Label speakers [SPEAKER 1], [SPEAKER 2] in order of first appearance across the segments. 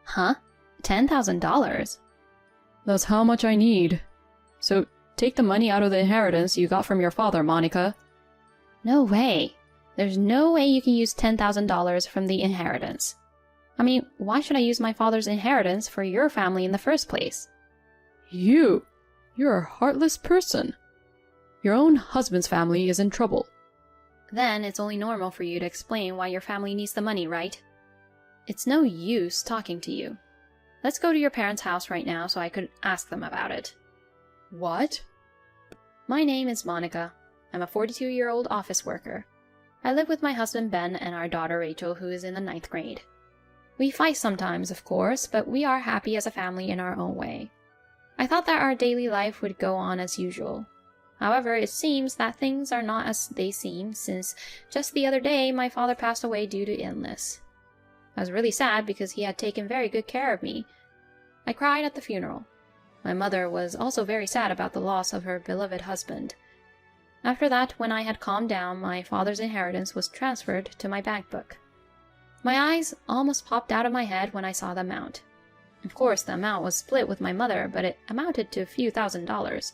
[SPEAKER 1] Huh? $10,000?
[SPEAKER 2] That's how much I need. So take the money out of the inheritance you got from your father, Monica.
[SPEAKER 1] No way. There's no way you can use $10,000 from the inheritance. I mean, why should I use my father's inheritance for your family in the first place?
[SPEAKER 2] You're a heartless person. Your own husband's family is in trouble.
[SPEAKER 1] Then it's only normal for you to explain why your family needs the money, right? It's no use talking to you. Let's go to your parents' house right now so I could ask them about it.
[SPEAKER 2] What?
[SPEAKER 1] My name is Monica. I'm a 42-year-old office worker. I live with my husband Ben and our daughter Rachel, who is in the 9th grade. We fight sometimes, of course, but we are happy as a family in our own way. I thought that our daily life would go on as usual. However, it seems that things are not as they seem, since just the other day my father passed away due to illness. I was really sad because he had taken very good care of me. I cried at the funeral. My mother was also very sad about the loss of her beloved husband. After that, when I had calmed down, my father's inheritance was transferred to my bank book. My eyes almost popped out of my head when I saw the amount. Of course, the amount was split with my mother, but it amounted to a few $1,000s.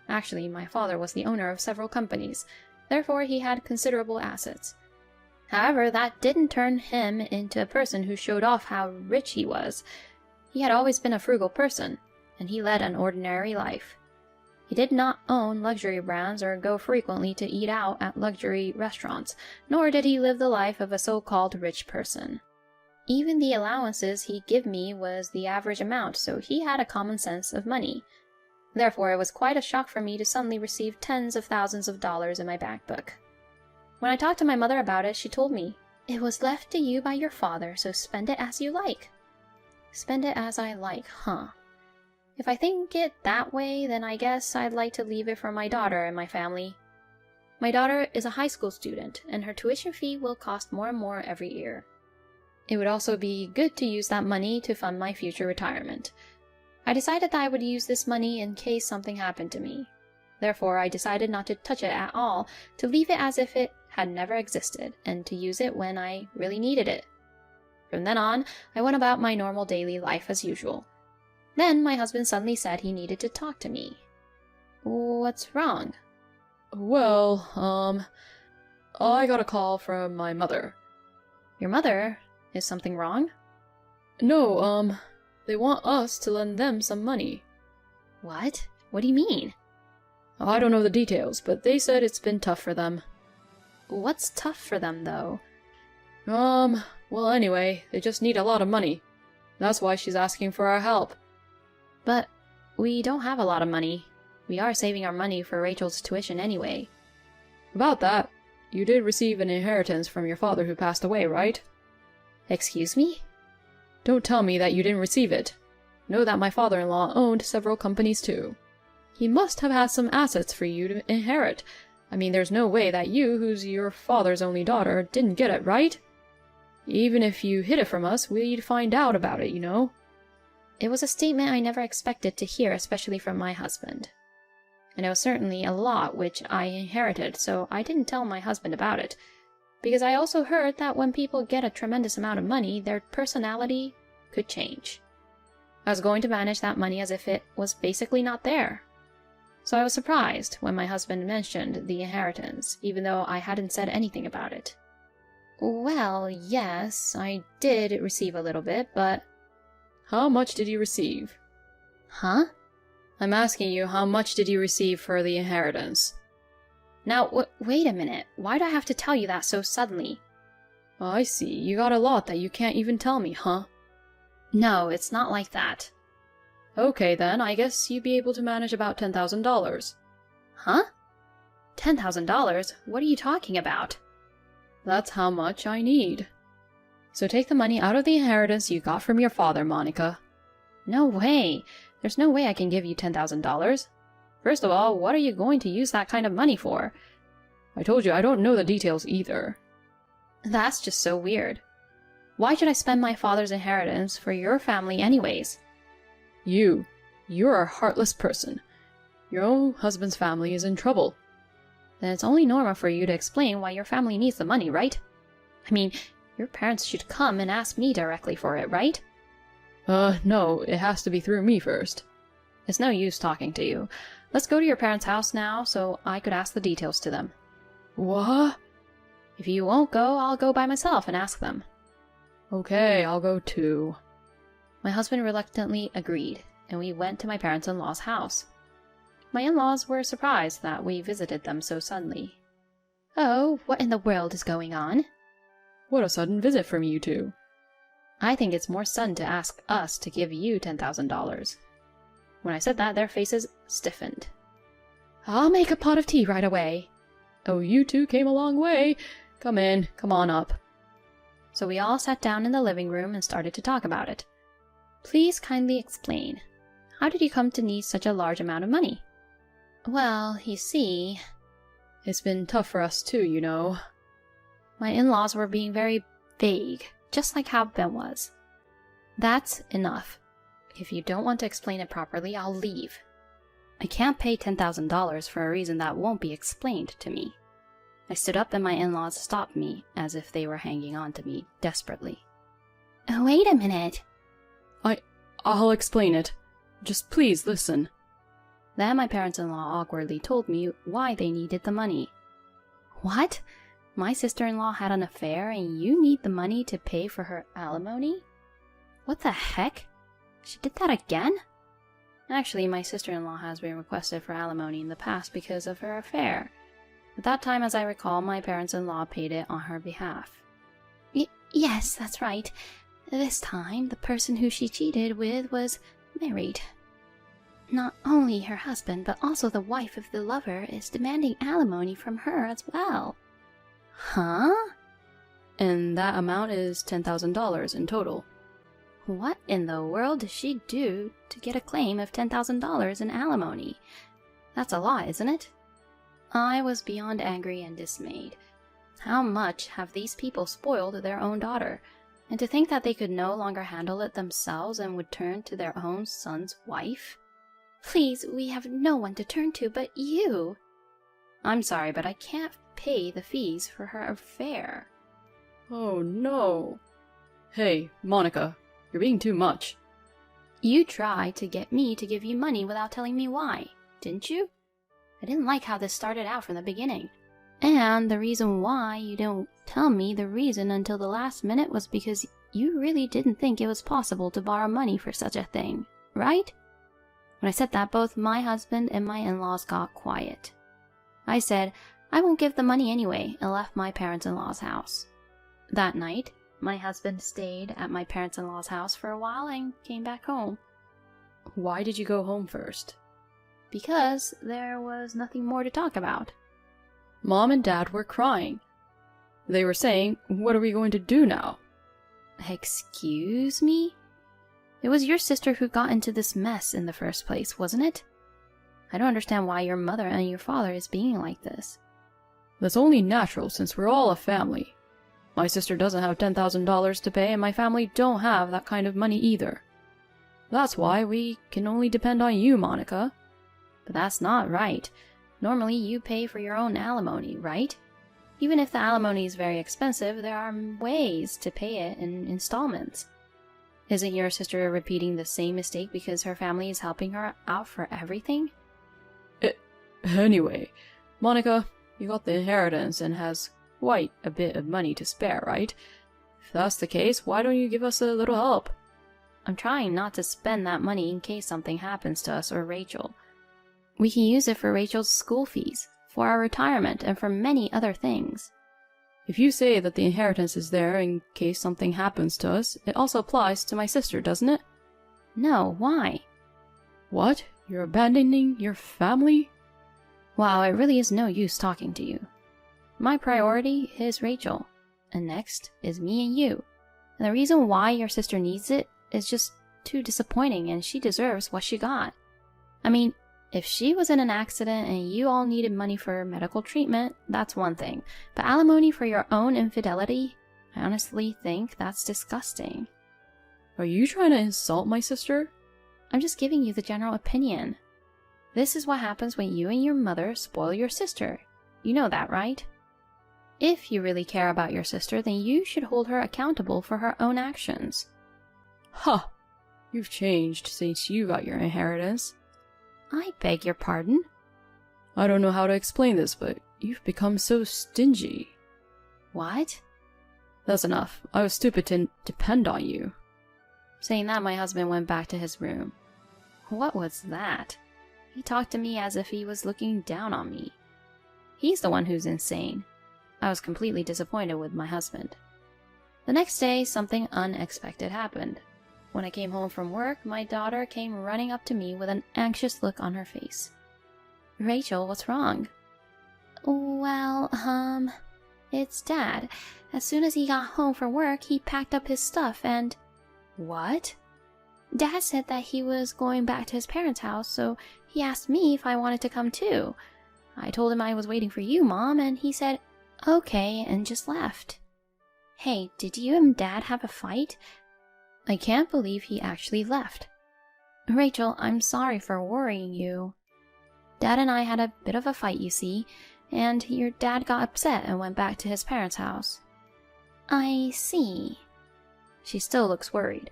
[SPEAKER 1] Actually, my father was the owner of several companies, therefore he had considerable assets. However, that didn't turn him into a person who showed off how rich he was. He had always been a frugal person, and he led an ordinary life. He did not own luxury brands or go frequently to eat out at luxury restaurants, nor did he live the life of a so-called rich person. Even the allowances he gave me was the average amount, so he had a common sense of money. Therefore, it was quite a shock for me to suddenly receive tens of thousands of dollars in my bank book. When I talked to my mother about it, she told me, "It was left to you by your father, so spend it as you like." Spend it as I like, huh? If I think it that way, then I guess I'd like to leave it for my daughter and my family. My daughter is a high school student, and her tuition fee will cost more and more every year. It would also be good to use that money to fund my future retirement. I decided that I would use this money in case something happened to me. Therefore, I decided not to touch it at all, to leave it as if it had never existed, and to use it when I really needed it. From then on, I went about my normal daily life as usual. Then my husband suddenly said he needed to talk to me. What's wrong?
[SPEAKER 2] Well, I got a call from my mother.
[SPEAKER 1] Your mother? Is something wrong?
[SPEAKER 2] No, they want us to lend them some money.
[SPEAKER 1] What? What do you mean?
[SPEAKER 2] I don't know the details, but they said it's been tough for them.
[SPEAKER 1] What's tough for them, though?
[SPEAKER 2] Well anyway, they just need a lot of money. That's why she's asking for our help.
[SPEAKER 1] But we don't have a lot of money. We are saving our money for Rachel's tuition anyway.
[SPEAKER 2] About that, you did receive an inheritance from your father who passed away, right?
[SPEAKER 1] Excuse me?
[SPEAKER 2] Don't tell me that you didn't receive it. Know that my father-in-law owned several companies too. He must have had some assets for you to inherit. I mean, there's no way that you, who's your father's only daughter, didn't get it, right? Even if you hid it from us, we'd find out about it, you know?
[SPEAKER 1] It was a statement I never expected to hear, especially from my husband. And it was certainly a lot which I inherited, so I didn't tell my husband about it. Because I also heard that when people get a tremendous amount of money, their personality could change. I was going to manage that money as if it was basically not there. So I was surprised when my husband mentioned the inheritance, even though I hadn't said anything about it. Well, yes, I did receive a little bit, but...
[SPEAKER 2] How much did you receive?
[SPEAKER 1] Huh?
[SPEAKER 2] I'm asking you, how much did you receive for the inheritance?
[SPEAKER 1] Now, wait a minute. Why do I have to tell you that so suddenly?
[SPEAKER 2] I see. You got a lot that you can't even tell me, huh?
[SPEAKER 1] No, it's not like that.
[SPEAKER 2] Okay then, I guess you'd be able to manage about $10,000.
[SPEAKER 1] Huh? $10,000? What are you talking about?
[SPEAKER 2] That's how much I need. So take the money out of the inheritance you got from your father, Monica.
[SPEAKER 1] No way. There's no way I can give you $10,000. First of all, what are you going to use that kind of money for?
[SPEAKER 2] I told you I don't know the details either.
[SPEAKER 1] That's just so weird. Why should I spend my father's inheritance for your family anyways?
[SPEAKER 2] You're a heartless person. Your own husband's family is in trouble.
[SPEAKER 1] Then it's only normal for you to explain why your family needs the money, right? I mean, your parents should come and ask me directly for it, right?
[SPEAKER 2] No, it has to be through me first.
[SPEAKER 1] It's no use talking to you. Let's go to your parents' house now so I could ask the details to them.
[SPEAKER 2] What?
[SPEAKER 1] If you won't go, I'll go by myself and ask them.
[SPEAKER 2] Okay, I'll go too.
[SPEAKER 1] My husband reluctantly agreed, and we went to my parents-in-law's house. My in-laws were surprised that we visited them so suddenly. Oh, what in the world is going on?
[SPEAKER 2] What a sudden visit from you two.
[SPEAKER 1] I think it's more sudden to ask us to give you $10,000. When I said that, their faces stiffened. I'll make a pot of tea right away.
[SPEAKER 2] Oh, you two came a long way. Come in, come on up.
[SPEAKER 1] So we all sat down in the living room and started to talk about it. Please kindly explain. How did you come to need such a large amount of money? Well, you see...
[SPEAKER 2] It's been tough for us too, you know.
[SPEAKER 1] My in-laws were being very vague, just like how Ben was. That's enough. If you don't want to explain it properly, I'll leave. I can't pay $10,000 for a reason that won't be explained to me. I stood up and my in-laws stopped me, as if they were hanging on to me desperately. Wait a minute.
[SPEAKER 2] I'll explain it. Just please listen.
[SPEAKER 1] Then my parents-in-law awkwardly told me why they needed the money. What? My sister-in-law had an affair and you need the money to pay for her alimony? What the heck? She did that again? Actually, my sister-in-law has been requested for alimony in the past because of her affair. At that time, as I recall, my parents-in-law paid it on her behalf. Yes, that's right. This time, the person who she cheated with was married. Not only her husband, but also the wife of the lover is demanding alimony from her as well. Huh?
[SPEAKER 2] And that amount is $10,000 in total.
[SPEAKER 1] What in the world does she do to get a claim of $10,000 in alimony? That's a lot, isn't it? I was beyond angry and dismayed. How much have these people spoiled their own daughter? And to think that they could no longer handle it themselves and would turn to their own son's wife? Please, we have no one to turn to but you. I'm sorry, but I can't pay the fees for her affair.
[SPEAKER 2] Oh no. Hey, Monica, you're being too much.
[SPEAKER 1] You tried to get me to give you money without telling me why, didn't you? I didn't like how this started out from the beginning. And the reason why you didn't tell me the reason until the last minute was because you really didn't think it was possible to borrow money for such a thing, right? When I said that, both my husband and my in-laws got quiet. I said, I won't give the money anyway, and left my parents-in-law's house. That night, my husband stayed at my parents-in-law's house for a while and came back home.
[SPEAKER 2] Why did you go home first?
[SPEAKER 1] Because there was nothing more to talk about.
[SPEAKER 2] Mom and Dad were crying. They were saying, what are we going to do now?
[SPEAKER 1] Excuse me? It was your sister who got into this mess in the first place, wasn't it? I don't understand why your mother and your father is being like this.
[SPEAKER 2] That's only natural since we're all a family. My sister doesn't have $10,000 to pay and my family don't have that kind of money either. That's why we can only depend on you, Monica.
[SPEAKER 1] But that's not right. Normally you pay for your own alimony, right? Even if the alimony is very expensive, there are ways to pay it in installments. Isn't your sister repeating the same mistake because her family is helping her out for everything?
[SPEAKER 2] Anyway, Monica, you got the inheritance and has quite a bit of money to spare, right? If that's the case, why don't you give us a little help?
[SPEAKER 1] I'm trying not to spend that money in case something happens to us or Rachel. We can use it for Rachel's school fees, for our retirement, and for many other things.
[SPEAKER 2] If you say that the inheritance is there in case something happens to us, it also applies to my sister, doesn't it?
[SPEAKER 1] No, why?
[SPEAKER 2] What? You're abandoning your family?
[SPEAKER 1] Wow, it really is no use talking to you. My priority is Rachel, and next is me and you. And the reason why your sister needs it is just too disappointing, and she deserves what she got. I mean, if she was in an accident and you all needed money for medical treatment, that's one thing. But alimony for your own infidelity? I honestly think that's disgusting.
[SPEAKER 2] Are you trying to insult my sister?
[SPEAKER 1] I'm just giving you the general opinion. This is what happens when you and your mother spoil your sister. You know that, right? If you really care about your sister, then you should hold her accountable for her own actions.
[SPEAKER 2] Huh. You've changed since you got your inheritance.
[SPEAKER 1] I beg your pardon?
[SPEAKER 2] I don't know how to explain this, but you've become so stingy.
[SPEAKER 1] What?
[SPEAKER 2] That's enough. I was stupid to depend on you.
[SPEAKER 1] Saying that, my husband went back to his room. What was that? He talked to me as if he was looking down on me. He's the one who's insane. I was completely disappointed with my husband. The next day, something unexpected happened. When I came home from work, my daughter came running up to me with an anxious look on her face. Rachel, what's wrong? Well, it's Dad. As soon as he got home from work, he packed up his stuff and... What? Dad said that he was going back to his parents' house, so he asked me if I wanted to come too. I told him I was waiting for you, Mom, and he said, okay, and just left. Hey, did you and Dad have a fight? I can't believe he actually left. Rachel, I'm sorry for worrying you. Dad and I had a bit of a fight, you see, and your dad got upset and went back to his parents' house. I see. She still looks worried.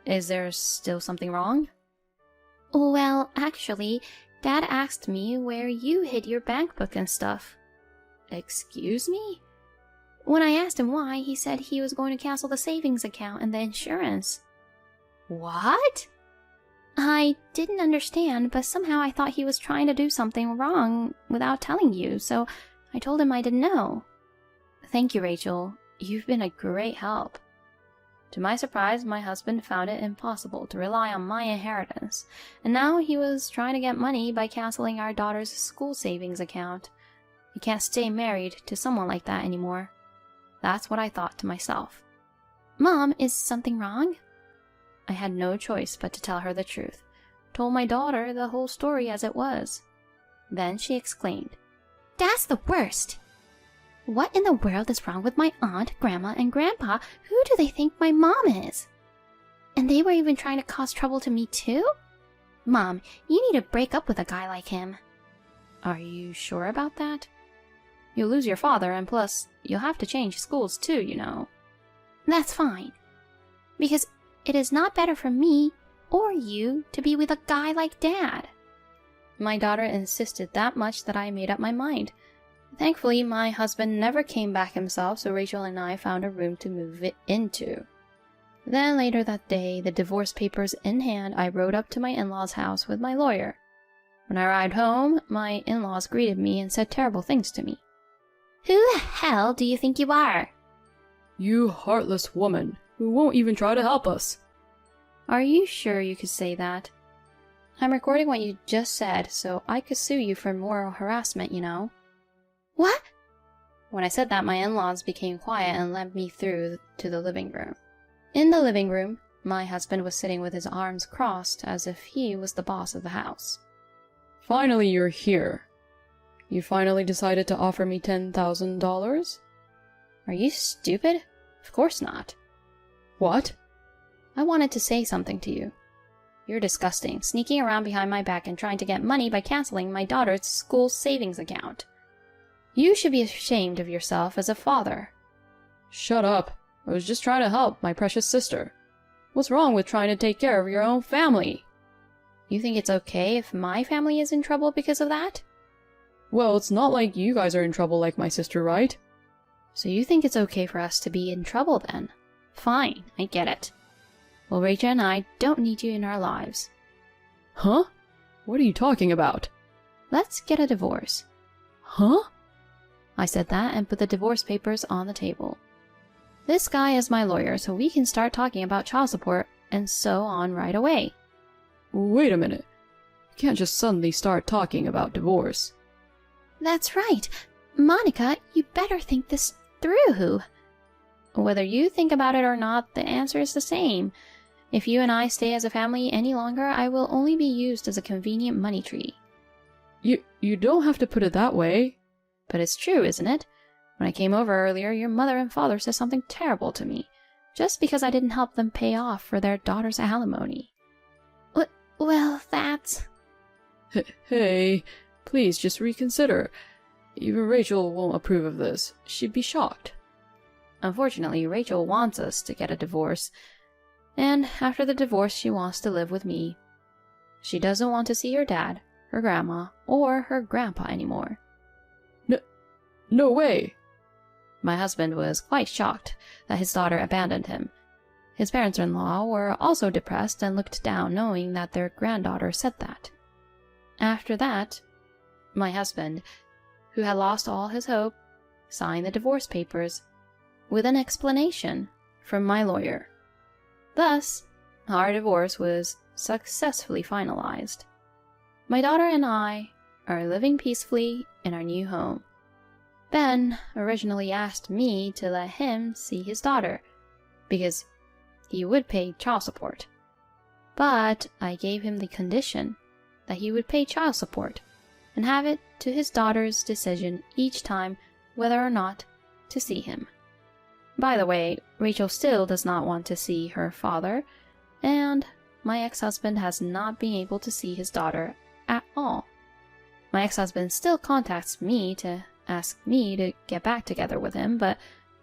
[SPEAKER 1] Is there still something wrong? Well, actually, Dad asked me where you hid your bank book and stuff. Excuse me? When I asked him why, he said he was going to cancel the savings account and the insurance. What? I didn't understand, but somehow I thought he was trying to do something wrong without telling you, so I told him I didn't know. Thank you, Rachel. You've been a great help. To my surprise, my husband found it impossible to rely on my inheritance, and now he was trying to get money by canceling our daughter's school savings account. He can't stay married to someone like that anymore. That's what I thought to myself. Mom, is something wrong? I had no choice but to tell her the truth. Told my daughter the whole story as it was. Then she exclaimed, Dad's the worst! What in the world is wrong with my aunt, grandma, and grandpa? Who do they think my mom is? And they were even trying to cause trouble to me too? Mom, you need to break up with a guy like him. Are you sure about that? You'll lose your father, and plus, you'll have to change schools too, you know. That's fine. Because it is not better for me or you to be with a guy like Dad. My daughter insisted that much that I made up my mind. Thankfully, my husband never came back himself, so Rachel and I found a room to move it into. Then later that day, the divorce papers in hand, I rode up to my in-laws' house with my lawyer. When I arrived home, my in-laws greeted me and said terrible things to me. Who the hell do you think you are?
[SPEAKER 2] You heartless woman, who won't even try to help us.
[SPEAKER 1] Are you sure you could say that? I'm recording what you just said, so I could sue you for moral harassment, you know. What? When I said that, my in-laws became quiet and led me through to the living room. In the living room, my husband was sitting with his arms crossed as if he was the boss of the house.
[SPEAKER 2] Finally, you're here. You finally decided to offer me $10,000?
[SPEAKER 1] Are you stupid? Of course not.
[SPEAKER 2] What?
[SPEAKER 1] I wanted to say something to you. You're disgusting, sneaking around behind my back and trying to get money by canceling my daughter's school savings account. You should be ashamed of yourself as a father.
[SPEAKER 2] Shut up. I was just trying to help my precious sister. What's wrong with trying to take care of your own family?
[SPEAKER 1] You think it's okay if my family is in trouble because of that?
[SPEAKER 2] Well, it's not like you guys are in trouble like my sister, right?
[SPEAKER 1] So you think it's okay for us to be in trouble then? Fine, I get it. Well, Rachel and I don't need you in our lives.
[SPEAKER 2] Huh? What are you talking about?
[SPEAKER 1] Let's get a divorce.
[SPEAKER 2] Huh?
[SPEAKER 1] I said that and put the divorce papers on the table. This guy is my lawyer, so we can start talking about child support and so on right away.
[SPEAKER 2] Wait a minute. You can't just suddenly start talking about divorce.
[SPEAKER 1] That's right. Monica, you better think this through. Whether you think about it or not, the answer is the same. If you and I stay as a family any longer, I will only be used as a convenient money tree.
[SPEAKER 2] You don't have to put it that way.
[SPEAKER 1] But it's true, isn't it? When I came over earlier, your mother and father said something terrible to me, just because I didn't help them pay off for their daughter's alimony. Well, that's...
[SPEAKER 2] Hey, please just reconsider. Even Rachel won't approve of this. She'd be shocked.
[SPEAKER 1] Unfortunately, Rachel wants us to get a divorce. and after the divorce she wants to live with me. She doesn't want to see her dad, her grandma, or her grandpa anymore.
[SPEAKER 2] No way!
[SPEAKER 1] My husband was quite shocked that his daughter abandoned him. His parents-in-law were also depressed and looked down knowing that their granddaughter said that. After that, my husband, who had lost all his hope, signed the divorce papers with an explanation from my lawyer. Thus, our divorce was successfully finalized. My daughter and I are living peacefully in our new home. Ben originally asked me to let him see his daughter because he would pay child support. But I gave him the condition that he would pay child support and have it to his daughter's decision each time whether or not to see him. By the way, Rachel still does not want to see her father, and my ex-husband has not been able to see his daughter at all. My ex-husband still contacts me to ask me to get back together with him, but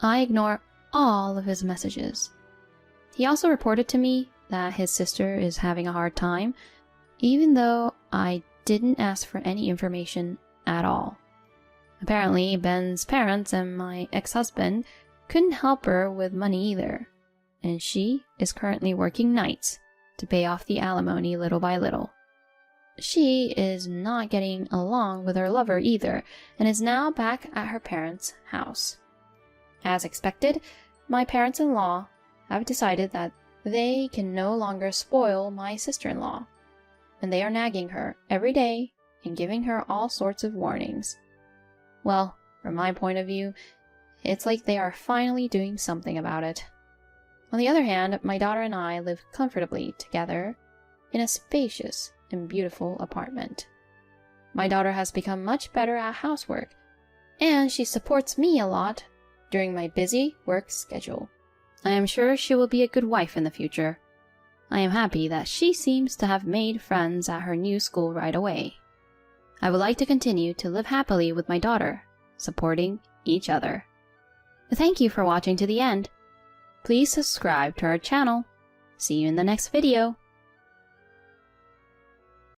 [SPEAKER 1] I ignore all of his messages. He also reported to me that his sister is having a hard time, even though I didn't ask for any information at all. Apparently, Ben's parents and my ex-husband couldn't help her with money either, and she is currently working nights to pay off the alimony little by little. She is not getting along with her lover either, and is now back at her parents' house. As expected, my parents-in-law have decided that they can no longer spoil my sister-in-law, and they are nagging her every day and giving her all sorts of warnings. Well, from my point of view, it's like they are finally doing something about it. On the other hand, my daughter and I live comfortably together in a spacious and beautiful apartment. My daughter has become much better at housework, and she supports me a lot during my busy work schedule. I am sure she will be a good wife in the future. I am happy that she seems to have made friends at her new school right away. I would like to continue to live happily with my daughter, supporting each other. Thank you for watching to the end. Please subscribe to our channel. See you in the next video.